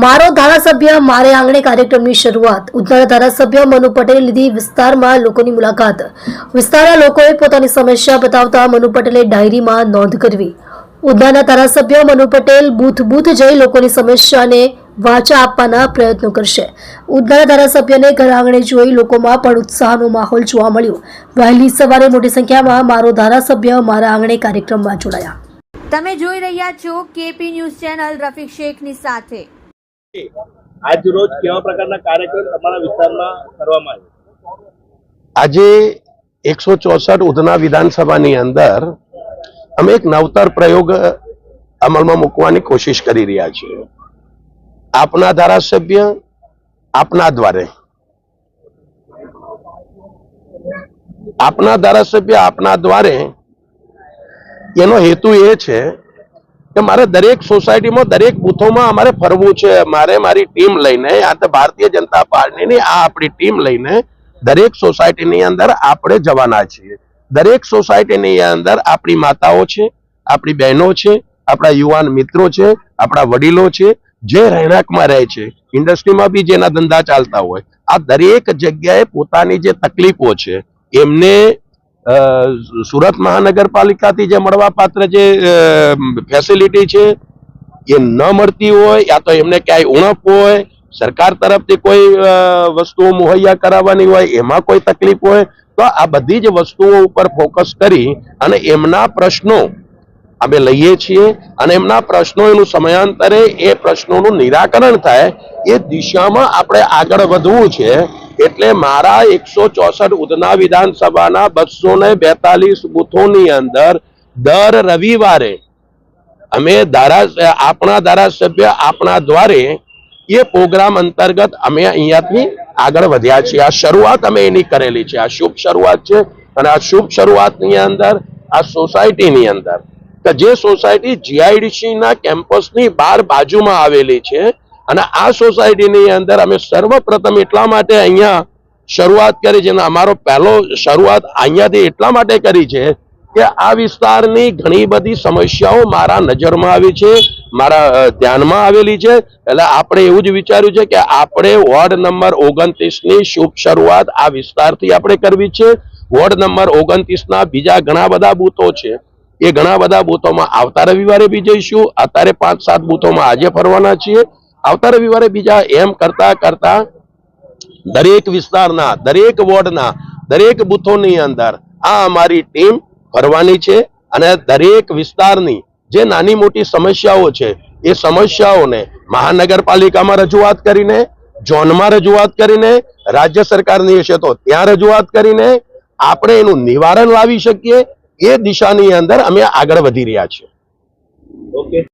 મારો ધારાસભ્ય મારે આંગણે કાર્યક્રમની શરૂઆત ઉધના ધારાસભ્ય મનુ પટેલે લીધી વિસ્તારમાં લોકોની મુલાકાત। વિસ્તારના લોકોએ પોતાની સમસ્યા બતાવતા મનુ પટેલે ડાયરીમાં નોંધ કરવી। ઉધનાના ધારાસભ્ય મનુ પટેલ બૂથ જઈ લોકોની સમસ્યાને વાચા આપવાના પ્રયત્નો કરશે। ઉધનાના ધારાસભ્યને ઘર આંગણે જોઈ લોકોમાં પણ ઉત્સાહનો માહોલ જોવા મળ્યો। વહેલી સવારે મોટી સંખ્યામાં મારો ધારાસભ્ય મારા આંગણે કાર્યક્રમમાં જોડાયા। તમે જોઈ રહ્યા છો કેપી ન્યૂઝ ચેનલ રફીક શેખની સાથે। આજ રોજ કેવા પ્રકારના કાર્યક્રમ તમારા વિસ્તારમાં કરવામાં આજે 164 ઉધના વિધાનસભાની અંદર અમે એક નવતર પ્રયોગ અમલમાં મૂકવાની કોશિશ કરી રહ્યા છીએ। આપના ધારાસભ્ય આપના દ્વારે, આપના ધારાસભ્ય આપના દ્વારે એનો હેતુ એ છે કે મારે દરેક સોસાયટીમાં દરેક બૂથોમાં અમારે ફરવું છે। મારે મારી ટીમ લઈને આ તો ભારતીય જનતા પાર્ટીની આ આપણી ટીમ લઈને દરેક સોસાયટીની અંદર આપણે જવાના છીએ। દરેક સોસાયટીની અંદર આપણી માતાઓ છે, આપણી બહેનો છે, આપણા યુવાન મિત્રો છે, આપણા વડીલો છે, જે રહેણાંકમાં રહે છે, ઇન્ડસ્ટ્રીમાં બી જેના ધંધા ચાલતા હોય, આ દરેક જગ્યાએ પોતાની જે તકલીફો છે એમને સુરત મહાનગરપાલિકાથી જે મળવા પાત્ર જે ફેસિલિટી છે એ ન મળતી હોય, યા તો એમને ક્યાંય ઉણપ હોય, સરકાર તરફથી કોઈ વસ્તુઓ મુહૈયા કરાવવાની હોય એમાં કોઈ તકલીફ હોય, તો આ બધી જ વસ્તુઓ ઉપર ફોકસ કરી અને એમના પ્રશ્નો અમે લઈએ છીએ અને એમના પ્રશ્નો એનું સમયાંતરે એ પ્રશ્નોનું નિરાકરણ થાય એ દિશામાં આપણે આગળ વધવું છે। એટલે મારા 164 ઉધના વિધાનસભાના 242 બૂથોની અંદર દર રવિવારે અમે આપણા ધારાસભ્ય આપણા દ્વારે એ પ્રોગ્રામ અંતર્ગત અમે અહીંયાથી આગળ વધ્યા છીએ। આ શરૂઆત અમે એની કરેલી છે, આ શુભ શરૂઆત છે। અને આ શુભ શરૂઆતની અંદર આ સોસાયટીની અંદર કે જે સોસાયટી જીઆઈડીસી ના કેમ્પસની બહાર બાજુમાં આવેલી છે અને આ સોસાયટીની અંદર અમે સર્વપ્રથમ એટલા માટે અહીંયા શરૂઆત કરી છે અને અમારો પહેલો શરૂઆત અહીંયાથી એટલા માટે કરી છે કે આ વિસ્તારની ઘણી બધી સમસ્યાઓ મારા નજરમાં આવી છે, મારા ધ્યાનમાં આવેલી છે। એટલે આપણે એવું જ વિચાર્યું છે કે આપણે વોર્ડ નંબર 29 ની શુભ શરૂઆત આ વિસ્તારથી આપણે કરવી છે। વોર્ડ નંબર 29 ના બીજા ઘણા બધા બૂથો છે, એ ઘણા બધા બૂથોમાં આવતા રવિવારે બી જઈશું। અત્યારે 5-7 બૂથોમાં આજે ફરવાના છીએ। આવતા રવિવારે બીજા એમ કરતા કરતા દરેક વિસ્તારના દરેક વોર્ડના દરેક બૂથોની અંદર આ અમારી ટીમ ફરવાની છે અને દરેક વિસ્તારની જે નાની મોટી સમસ્યાઓ છે એ સમસ્યાઓને મહાનગરપાલિકામાં રજૂઆત કરીને, ઝોનમાં રજૂઆત કરીને, રાજ્ય સરકારની હશે તો ત્યાં રજૂઆત કરીને આપણે એનું નિવારણ લાવી શકીએ એ દિશાની અંદર અમે આગળ વધી રહ્યા છીએ। ઓકે।